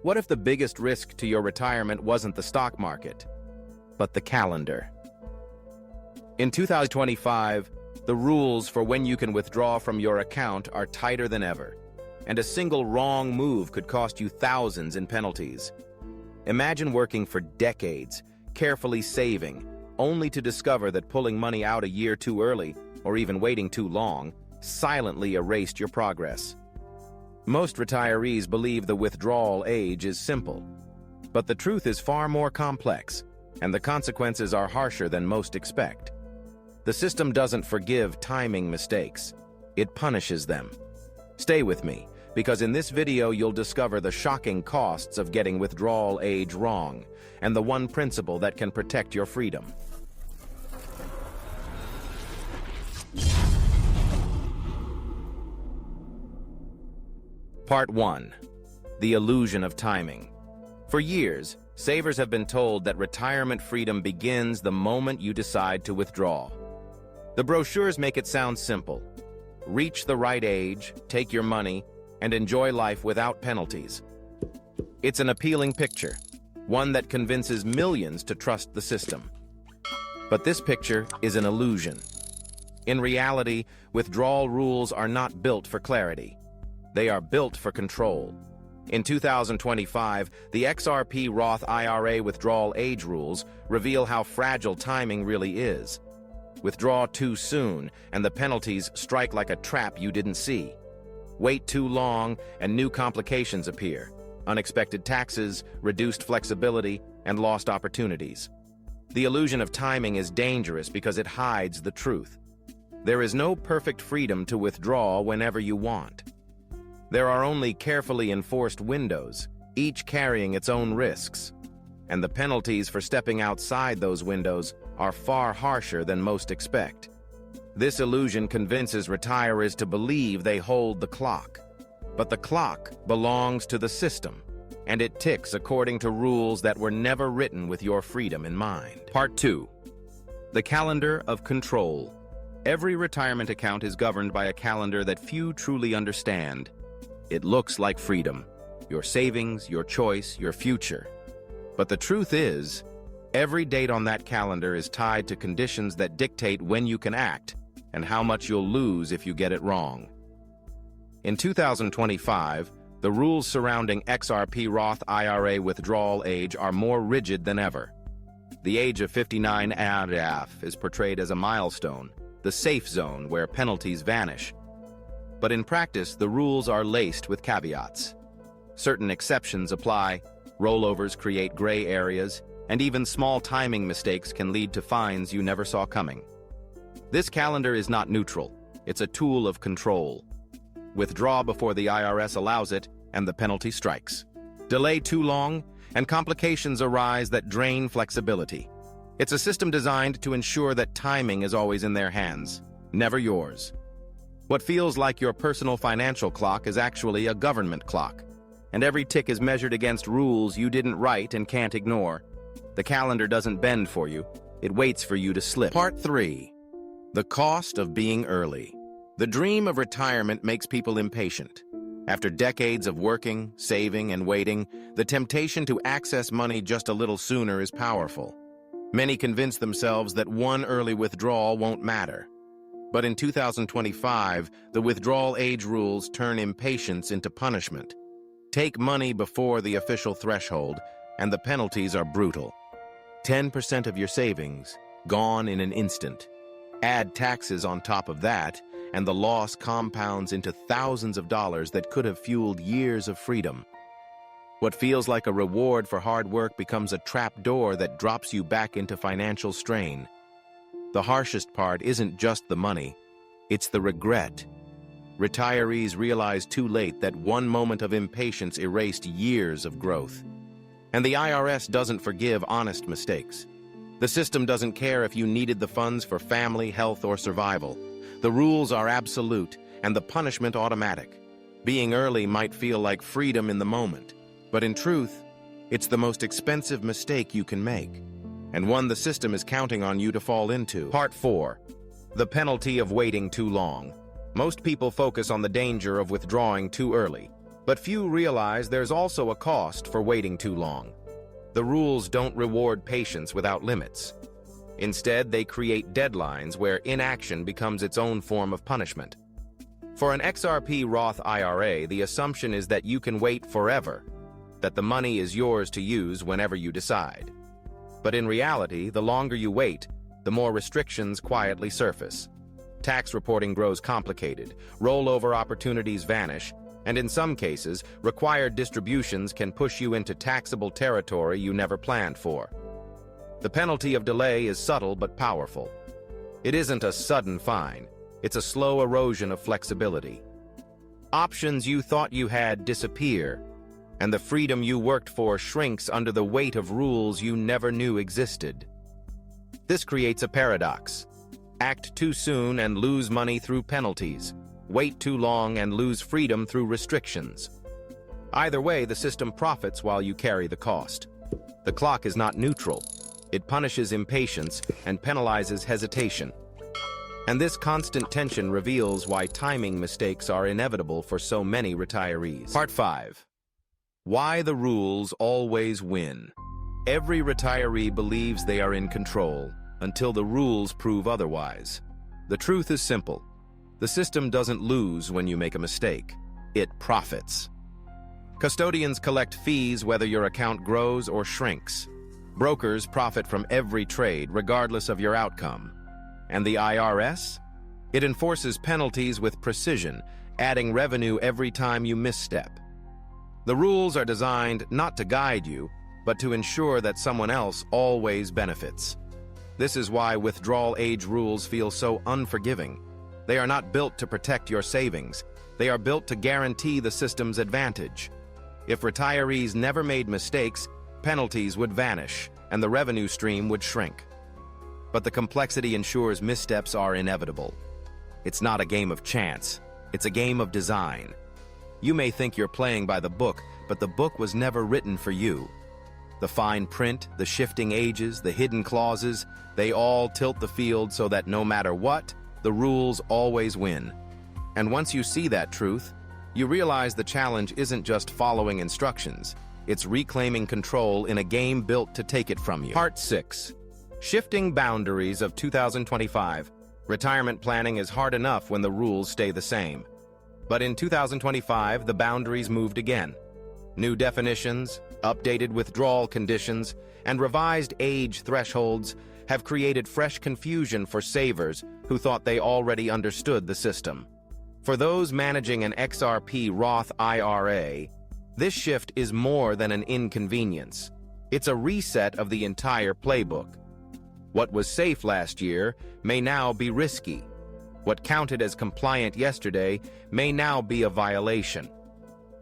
What if the biggest risk to your retirement wasn't the stock market, but the calendar? In 2025, the rules for when you can withdraw from your account are tighter than ever, and a single wrong move could cost you thousands in penalties. Imagine working for decades, carefully saving, only to discover that pulling money out a year too early, or even waiting too long, silently erased your progress. Most retirees believe the withdrawal age is simple, but the truth is far more complex, and the consequences are harsher than most expect. The system doesn't forgive timing mistakes, it punishes them. Stay with me, because in this video you'll discover the shocking costs of getting withdrawal age wrong, and the one principle that can protect your freedom. Part 1. The illusion of timing. For years, savers have been told that retirement freedom begins the moment you decide to withdraw. The brochures make it sound simple. Reach the right age, take your money, and enjoy life without penalties. It's an appealing picture, one that convinces millions to trust the system. But this picture is an illusion. In reality, withdrawal rules are not built for clarity. They are built for control. In 2025, the XRP Roth IRA withdrawal age rules reveal how fragile timing really is. Withdraw too soon, and the penalties strike like a trap you didn't see. Wait too long, and new complications appear. Unexpected taxes, reduced flexibility, and lost opportunities. The illusion of timing is dangerous because it hides the truth. There is no perfect freedom to withdraw whenever you want. There are only carefully enforced windows, each carrying its own risks. And the penalties for stepping outside those windows are far harsher than most expect. This illusion convinces retirees to believe they hold the clock. But the clock belongs to the system, and it ticks according to rules that were never written with your freedom in mind. Part 2. The calendar of control. Every retirement account is governed by a calendar that few truly understand. It looks like freedom, your savings, your choice, your future. But the truth is, every date on that calendar is tied to conditions that dictate when you can act and how much you'll lose if you get it wrong. In 2025, the rules surrounding XRP Roth IRA withdrawal age are more rigid than ever. The age of 59 is portrayed as a milestone, the safe zone where penalties vanish. But in practice, the rules are laced with caveats. Certain exceptions apply, rollovers create gray areas, and even small timing mistakes can lead to fines you never saw coming. This calendar is not neutral, it's a tool of control. Withdraw before the IRS allows it, and the penalty strikes. Delay too long, and complications arise that drain flexibility. It's a system designed to ensure that timing is always in their hands, never yours. What feels like your personal financial clock is actually a government clock, and every tick is measured against rules you didn't write and can't ignore. The calendar doesn't bend for you, it waits for you to slip. Part 3. The cost of being early. The dream of retirement makes people impatient. After decades of working, saving, and waiting, the temptation to access money just a little sooner is powerful. Many convince themselves that one early withdrawal won't matter. But in 2025, the withdrawal age rules turn impatience into punishment. Take money before the official threshold, and the penalties are brutal. 10% of your savings, gone in an instant. Add taxes on top of that, and the loss compounds into thousands of dollars that could have fueled years of freedom. What feels like a reward for hard work becomes a trap door that drops you back into financial strain. The harshest part isn't just the money, it's the regret. Retirees realize too late that one moment of impatience erased years of growth. And the IRS doesn't forgive honest mistakes. The system doesn't care if you needed the funds for family, health, or survival. The rules are absolute, and the punishment automatic. Being early might feel like freedom in the moment, but in truth, it's the most expensive mistake you can make, and one the system is counting on you to fall into. Part 4. The penalty of waiting too long. Most people focus on the danger of withdrawing too early, But few realize there's also a cost for waiting too long. The rules don't reward patience without limits. Instead, they create deadlines where inaction becomes its own form of punishment. For an XRP Roth IRA, the assumption is that you can wait forever, that the money is yours to use whenever you decide. But in reality, the longer you wait, the more restrictions quietly surface. Tax reporting grows complicated, rollover opportunities vanish, and in some cases, required distributions can push you into taxable territory you never planned for. The penalty of delay is subtle but powerful. It isn't a sudden fine, it's a slow erosion of flexibility. Options you thought you had disappear, and the freedom you worked for shrinks under the weight of rules you never knew existed. This creates a paradox. Act too soon and lose money through penalties. Wait too long and lose freedom through restrictions. Either way, the system profits while you carry the cost. The clock is not neutral. It punishes impatience and penalizes hesitation. And this constant tension reveals why timing mistakes are inevitable for so many retirees. Part 5. Why the rules always win. Every retiree believes they are in control until the rules prove otherwise. The truth is simple. The system doesn't lose when you make a mistake. It profits. Custodians collect fees whether your account grows or shrinks. Brokers profit from every trade, regardless of your outcome. And the IRS? It enforces penalties with precision, adding revenue every time you misstep. The rules are designed not to guide you, but to ensure that someone else always benefits. This is why withdrawal age rules feel so unforgiving. They are not built to protect your savings. They are built to guarantee the system's advantage. If retirees never made mistakes, penalties would vanish, and the revenue stream would shrink. But the complexity ensures missteps are inevitable. It's not a game of chance. It's a game of design. You may think you're playing by the book, but the book was never written for you. The fine print, the shifting ages, the hidden clauses, they all tilt the field so that no matter what, the rules always win. And once you see that truth, you realize the challenge isn't just following instructions. It's reclaiming control in a game built to take it from you. Part 6. Shifting boundaries of 2025. Retirement planning is hard enough when the rules stay the same. But in 2025, the boundaries moved again. New definitions, updated withdrawal conditions, and revised age thresholds have created fresh confusion for savers who thought they already understood the system. For those managing an XRP Roth IRA, this shift is more than an inconvenience. It's a reset of the entire playbook. What was safe last year may now be risky. What counted as compliant yesterday may now be a violation.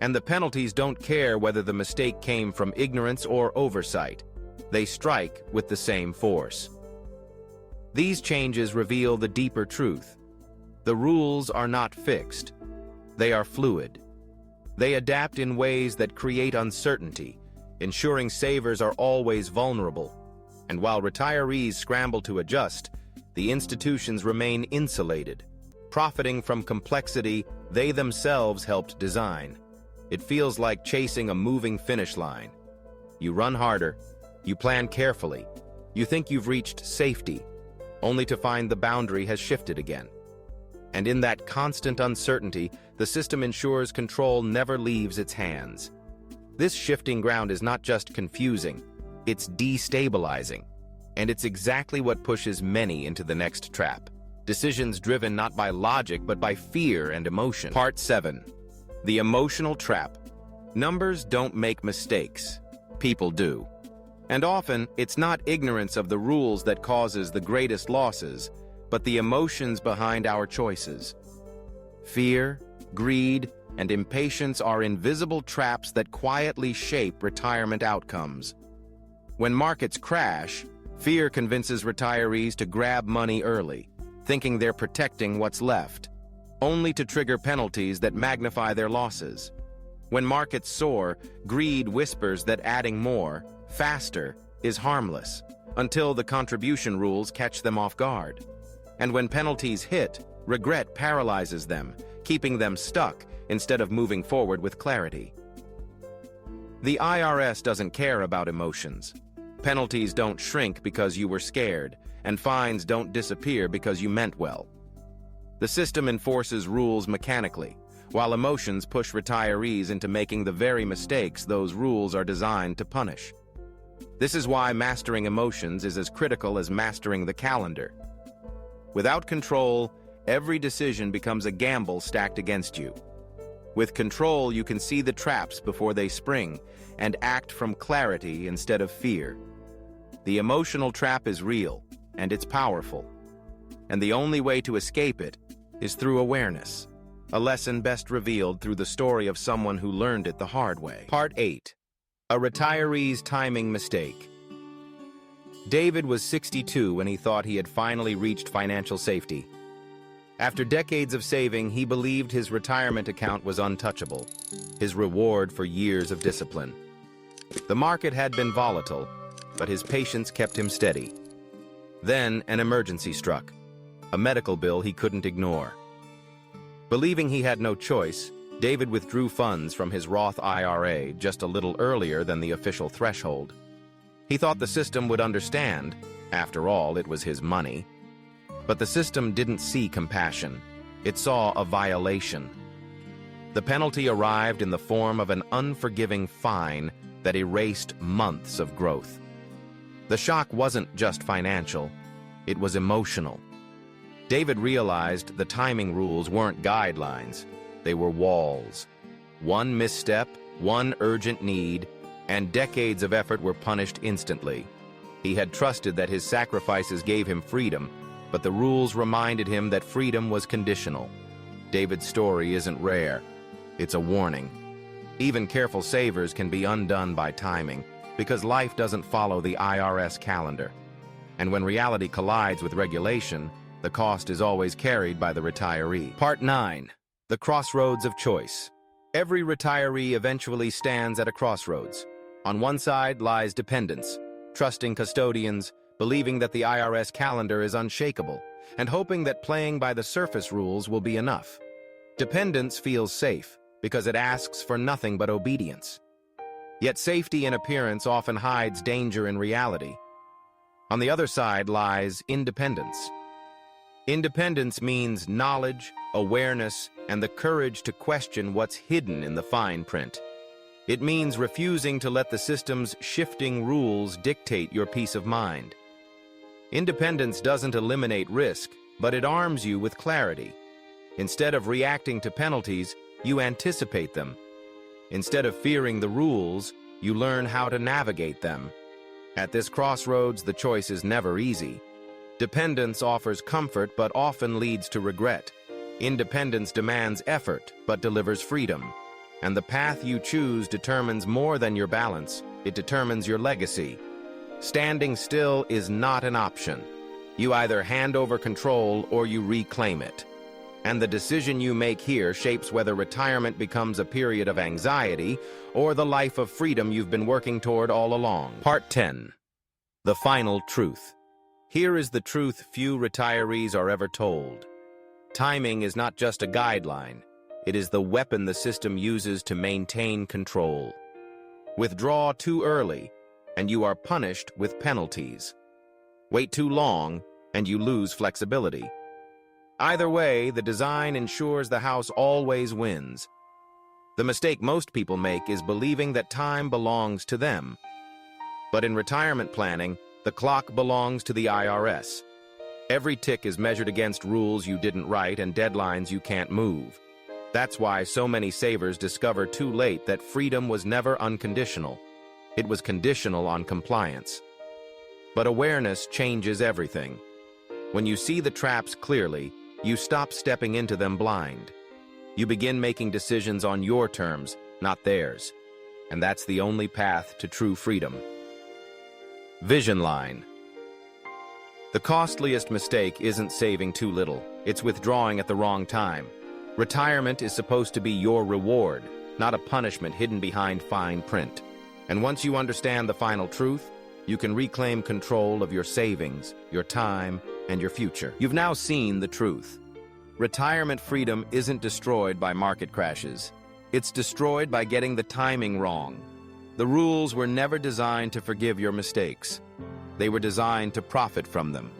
And the penalties don't care whether the mistake came from ignorance or oversight. They strike with the same force. These changes reveal the deeper truth. The rules are not fixed. They are fluid. They adapt in ways that create uncertainty, ensuring savers are always vulnerable. And while retirees scramble to adjust, the institutions remain insulated, profiting from complexity they themselves helped design. It feels like chasing a moving finish line. You run harder, you plan carefully, you think you've reached safety, only to find the boundary has shifted again. And in that constant uncertainty, the system ensures control never leaves its hands. This shifting ground is not just confusing, it's destabilizing. And it's exactly what pushes many into the next trap. Decisions driven not by logic but by fear and emotion. Part 7. The emotional trap. Numbers don't make mistakes. People do. And often, it's not ignorance of the rules that causes the greatest losses, but the emotions behind our choices. Fear, greed, and impatience are invisible traps that quietly shape retirement outcomes. When markets crash, fear convinces retirees to grab money early, thinking they're protecting what's left, only to trigger penalties that magnify their losses. When markets soar, greed whispers that adding more, faster, is harmless, until the contribution rules catch them off guard. And when penalties hit, regret paralyzes them, keeping them stuck, instead of moving forward with clarity. The IRS doesn't care about emotions. Penalties don't shrink because you were scared, and fines don't disappear because you meant well. The system enforces rules mechanically, while emotions push retirees into making the very mistakes those rules are designed to punish. This is why mastering emotions is as critical as mastering the calendar. Without control, every decision becomes a gamble stacked against you. With control, you can see the traps before they spring and act from clarity instead of fear. The emotional trap is real, and it's powerful. And the only way to escape it is through awareness, a lesson best revealed through the story of someone who learned it the hard way. Part 8. A Retiree's Timing Mistake. David was 62 when he thought he had finally reached financial safety. After decades of saving, he believed his retirement account was untouchable, his reward for years of discipline. The market had been volatile, but his patience kept him steady. Then an emergency struck, a medical bill he couldn't ignore. Believing he had no choice, David withdrew funds from his Roth IRA just a little earlier than the official threshold. He thought the system would understand. After all, it was his money. But the system didn't see compassion. It saw a violation. The penalty arrived in the form of an unforgiving fine that erased months of growth. The shock wasn't just financial, it was emotional. David realized the timing rules weren't guidelines, they were walls. One misstep, one urgent need, and decades of effort were punished instantly. He had trusted that his sacrifices gave him freedom, but the rules reminded him that freedom was conditional. David's story isn't rare, it's a warning. Even careful savers can be undone by timing, because life doesn't follow the IRS calendar. And when reality collides with regulation, the cost is always carried by the retiree. Part 9. The Crossroads of Choice. Every retiree eventually stands at a crossroads. On one side lies dependence, trusting custodians, believing that the IRS calendar is unshakable, and hoping that playing by the surface rules will be enough. Dependence feels safe, because it asks for nothing but obedience. Yet safety in appearance often hides danger in reality. On the other side lies independence. Independence means knowledge, awareness, and the courage to question what's hidden in the fine print. It means refusing to let the system's shifting rules dictate your peace of mind. Independence doesn't eliminate risk, but it arms you with clarity. Instead of reacting to penalties, you anticipate them. Instead of fearing the rules, you learn how to navigate them. At this crossroads, the choice is never easy. Dependence offers comfort but often leads to regret. Independence demands effort but delivers freedom. And the path you choose determines more than your balance, it determines your legacy. Standing still is not an option. You either hand over control or you reclaim it. And the decision you make here shapes whether retirement becomes a period of anxiety or the life of freedom you've been working toward all along. Part 10. The Final Truth. Here is the truth few retirees are ever told. Timing is not just a guideline. It is the weapon the system uses to maintain control. Withdraw too early, and you are punished with penalties. Wait too long, and you lose flexibility. Either way, the design ensures the house always wins. The mistake most people make is believing that time belongs to them. But in retirement planning, the clock belongs to the IRS. Every tick is measured against rules you didn't write and deadlines you can't move. That's why so many savers discover too late that freedom was never unconditional. It was conditional on compliance. But awareness changes everything. When you see the traps clearly, you stop stepping into them blind. You begin making decisions on your terms, not theirs. And that's the only path to true freedom. Vision line. The costliest mistake isn't saving too little, it's withdrawing at the wrong time. Retirement is supposed to be your reward, not a punishment hidden behind fine print. And once you understand the final truth, you can reclaim control of your savings, your time, and your future. You've now seen the truth. Retirement freedom isn't destroyed by market crashes. It's destroyed by getting the timing wrong. The rules were never designed to forgive your mistakes. They were designed to profit from them.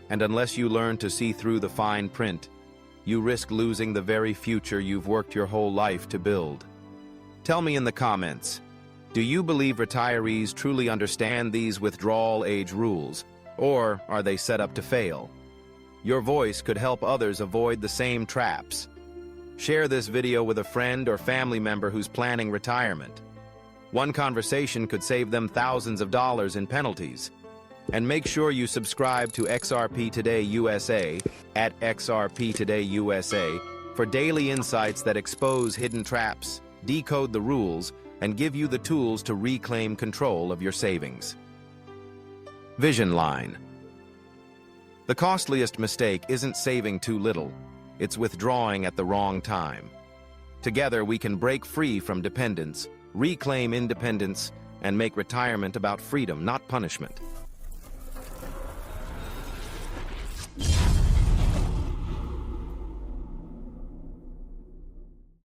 And unless you learn to see through the fine print, you risk losing the very future you've worked your whole life to build. Tell me in the comments, do you believe retirees truly understand these withdrawal age rules, or are they set up to fail? Your voice could help others avoid the same traps. Share this video with a friend or family member who's planning retirement. One conversation could save them thousands of dollars in penalties. And make sure you subscribe to XRP Today USA at XRP Today USA for daily insights that expose hidden traps, decode the rules, and give you the tools to reclaim control of your savings. Vision line. The costliest mistake isn't saving too little, it's withdrawing at the wrong time. Together we can break free from dependence, reclaim independence, and make retirement about freedom, not punishment.